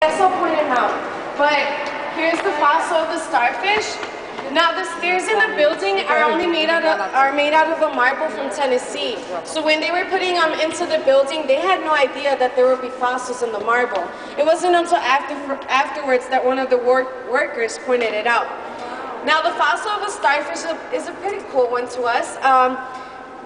Yes, I'll point it out. But here's the fossil of the starfish. Now the stairs in the building are only made out of a marble from Tennessee. So when they were putting them into the building, they had no idea that there would be fossils in the marble. It wasn't until afterwards that one of the workers pointed it out. Now the fossil of a starfish is a pretty cool one to us.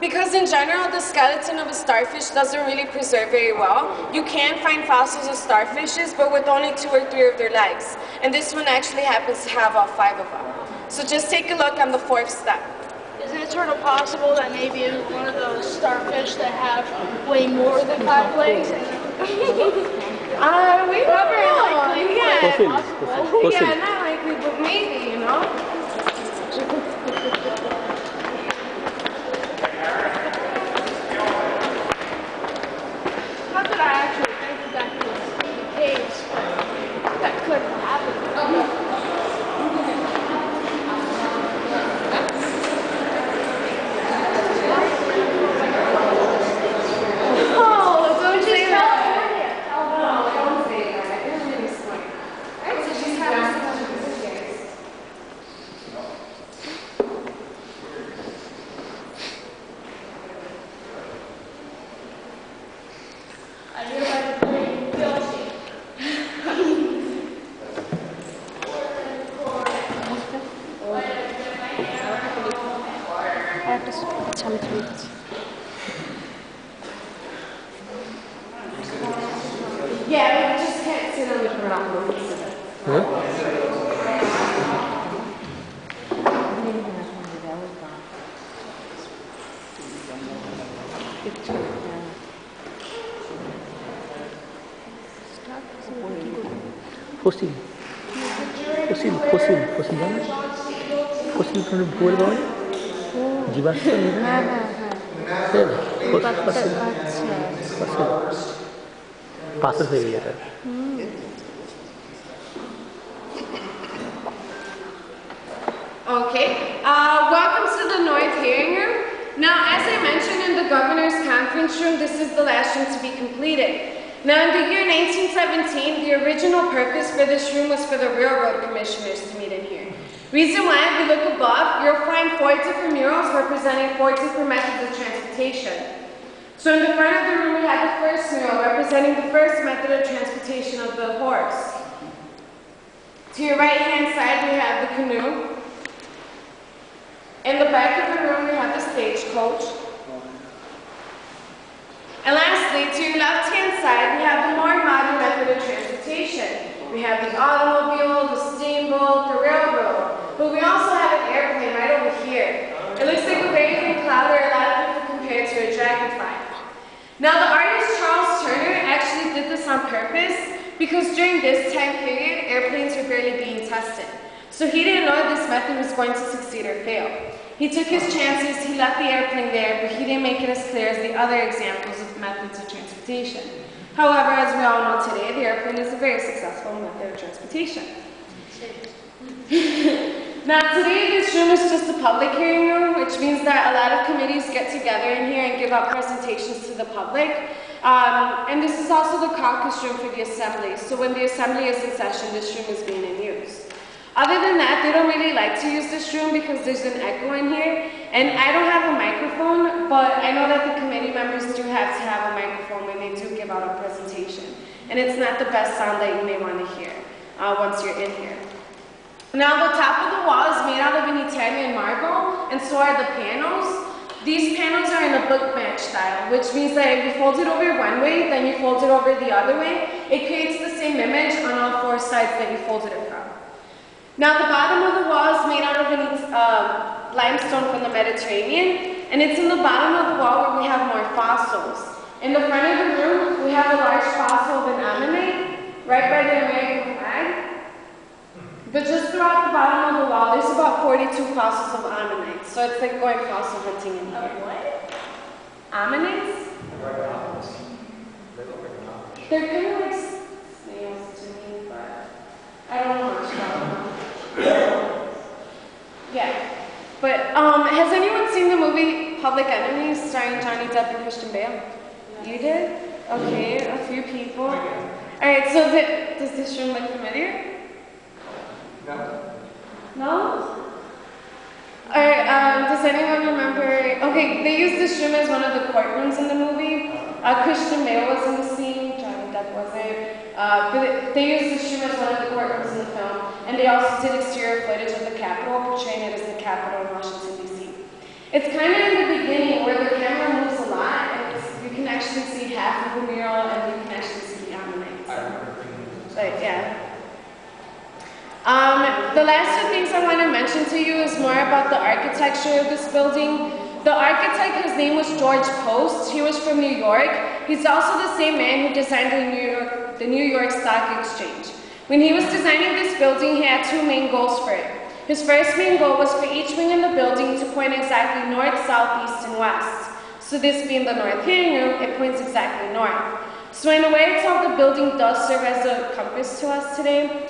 Because in general, the skeleton of a starfish doesn't really preserve very well. You can find fossils of starfishes, but with only 2 or 3 of their legs. And this one actually happens to have all 5 of them. So just take a look on the 4th step. Isn't it sort of possible that maybe one of those starfish that have way more than 5 legs? We never know. Yeah, not likely, but maybe, you know? Not that I actually think that was the case, but that could happen. Yeah, we just can't sit on the ground. Fossil জানো? Fossil বই পাওয়া যায়? জীবাশ্ম পাথর হয়ে গেছে। Okay, welcome to the North Hearing Room. Now, as I mentioned in the Governor's Conference Room, this is the last room to be completed. Now, in the year 1917, the original purpose for this room was for the railroad commissioners to meet in here. Reason why, if you look above, you'll find 4 different murals representing 4 different methods of transportation. So in the front of the room, we have the first mural representing the first method of transportation of the horse. To your right-hand side, we have the canoe. In the back of the room, we have the stagecoach. And lastly, to your left-hand side, we have the more modern method of transportation. We have the automobile, the steamboat, the railroad. But we also have an airplane right over here. It looks like a very thin cloud where a lot of people compare it to a dragonfly. Now, the artist Charles Turner actually did this on purpose because during this time period, airplanes were barely being tested. So he didn't know if this method was going to succeed or fail. He took his chances, he left the airplane there, but he didn't make it as clear as the other examples of methods of transportation. However, as we all know today, the airplane is a very successful method of transportation. Now today, this room is just a public hearing room, which means that a lot of committees get together in here and give out presentations to the public. And this is also the caucus room for the assembly. So when the assembly is in session, this room is being in use. Other than that, they don't really like to use this room because there's an echo in here. And I don't have a microphone, but I know that the committee members do have to have a microphone when they do give out a presentation. And it's not the best sound that you may want to hear once you're in here. Now, the top of the wall is made out of an Italian marble, and so are the panels. These panels are in a book match style, which means that if you fold it over one way, then you fold it over the other way. It creates the same image on all 4 sides that you folded it from. Now, the bottom of the wall is made out of limestone from the Mediterranean, and it's in the bottom of the wall where we have more fossils. In the front of the room, we have a large fossil of an ammonite, right by the American flag. But just throughout the bottom of the wall, there's about 42 fossils of ammonites. So it's like going fossil hunting in here. What? Ammonites? They're kind of like snails to me, but I don't know much about them. Yeah. But has anyone seen the movie Public Enemies starring Johnny Depp and Christian Bale? You did? Okay, a few people. Alright, so does this room look familiar? No. No? Alright, does anyone remember? Okay, they used this room as one of the courtrooms in the movie. Christian Bale was in the scene, Johnny Depp wasn't. But they used this room as one of the courtrooms in the film. And they also did exterior footage of the Capitol, portraying it as the Capitol in Washington, D.C. It's kind of in the beginning where the camera moves a lot, and you can actually see half of the mural, and you can actually see beyond the night. But yeah. The last two things I want to mention to you is more about the architecture of this building. The architect, his name was George Post. He was from New York. He's also the same man who designed the New York Stock Exchange. When he was designing this building, he had two main goals for it. His first main goal was for each wing in the building to point exactly north, south, east, and west. So this being the north hearing room, it points exactly north. So in a way, it's how the building does serve as a compass to us today.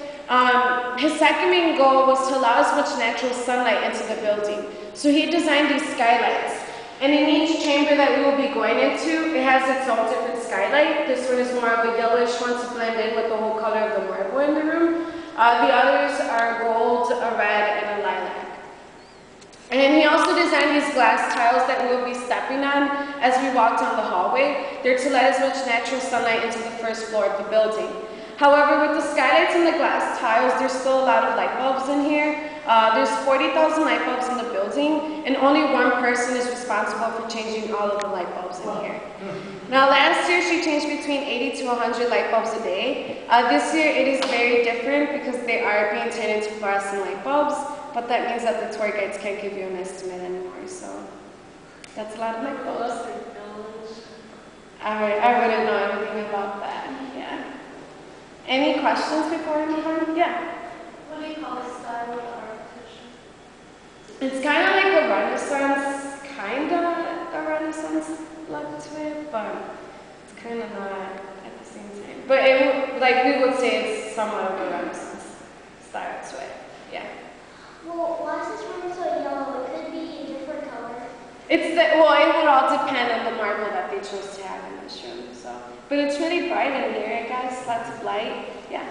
His second main goal was to allow as much natural sunlight into the building. So he designed these skylights. And in each chamber that we will be going into, it has its own different skylight. This one is more of a yellowish one to blend in with the whole color of the marble in the room. The others are gold, a red, and a lilac. And he also designed these glass tiles that we will be stepping on as we walk down the hallway. They're to let as much natural sunlight into the first floor of the building. However, with the skylights and the glass tiles, there's still a lot of light bulbs in here. There's 40,000 light bulbs in the building, and only one person is responsible for changing all of the light bulbs in here. Now, last year she changed between 80 to 100 light bulbs a day. This year it is very different because they are being turned into fluorescent light bulbs, but that means that the tour guides can't give you an estimate anymore, so that's a lot of light bulbs. I wouldn't know anything about that, yeah. Any questions before we move on? Yeah. What do you call this style of architecture? It's kind of like a Renaissance look to it, but it's kind of not at the same time. But we would say it's somewhat of a Renaissance style to it. Yeah. Well, why is this room so yellow? It could be a different color. It would all depend on the marble that they chose to have in this room. So, but it's really bright in here, guys. Lots of light. Yeah.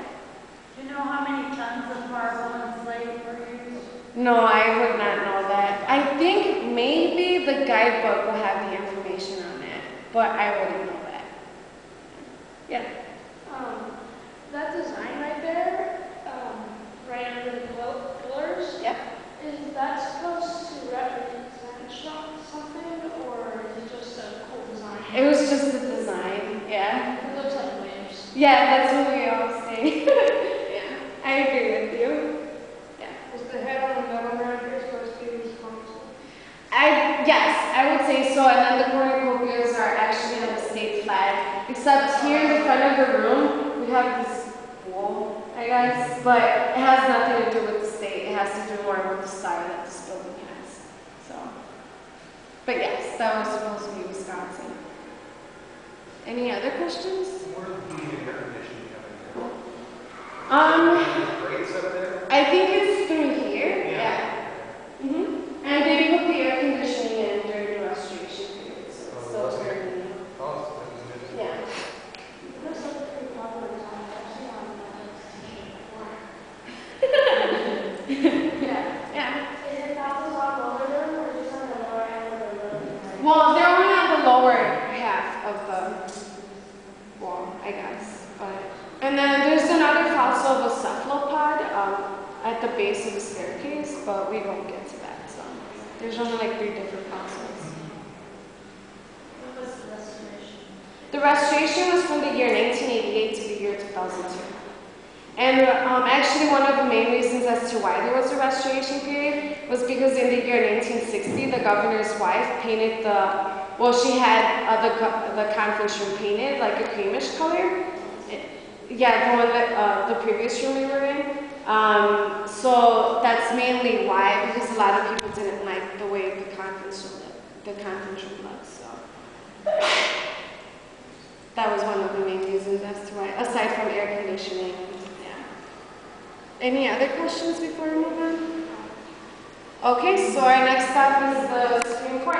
Do you know how many tons of marble and slate were used? No, I would not know that. I think maybe the guidebook will have the information on that, but I wouldn't know that. Yeah. That design right there, right under the pillars, Yep. is that supposed to represent something, or is it just a cool design? It was just the design, yeah. It looks like waves. Yeah, that's what we all say. Yeah, I agree with you. Yeah. Is the head on the middle right here supposed to be responsible? Yes, I would say so. And then the cornucopias are actually on the state flag. Except here in the front of the room, we have this wall, I guess. But it has nothing to do with the state. It has to do more with the style that this building has. So, but yes, that was supposed to be Wisconsin. Any other questions? Where would the air conditioning coming from? Grates up there? I think it's through here. Yeah. And they put the air conditioning in during the restoration period, so it's still very new. Oh, that was good. Yeah. It looks like a pretty popular design. I've seen on before. Yeah. Is it houses on lower room or just on the lower end of the room? Well, they're only on the lower half of the wall, I guess. And then there's another fossil of a cephalopod at the base of the staircase, but we won't get to that. So there's only like 3 different fossils. What was the restoration? The restoration was from the year 1988 to the year 2002. And actually one of the main reasons as to why there was a restoration period was because in the year 1960, the governor's wife painted she had the conference room painted like a creamish color. Yeah, the one that the previous room we were in. So that's mainly why, because a lot of people didn't like the way the conference room looked. So that was one of the main reasons as to why, aside from air conditioning. Yeah. Any other questions before we move on? Okay, so our next stop is the Supreme Court.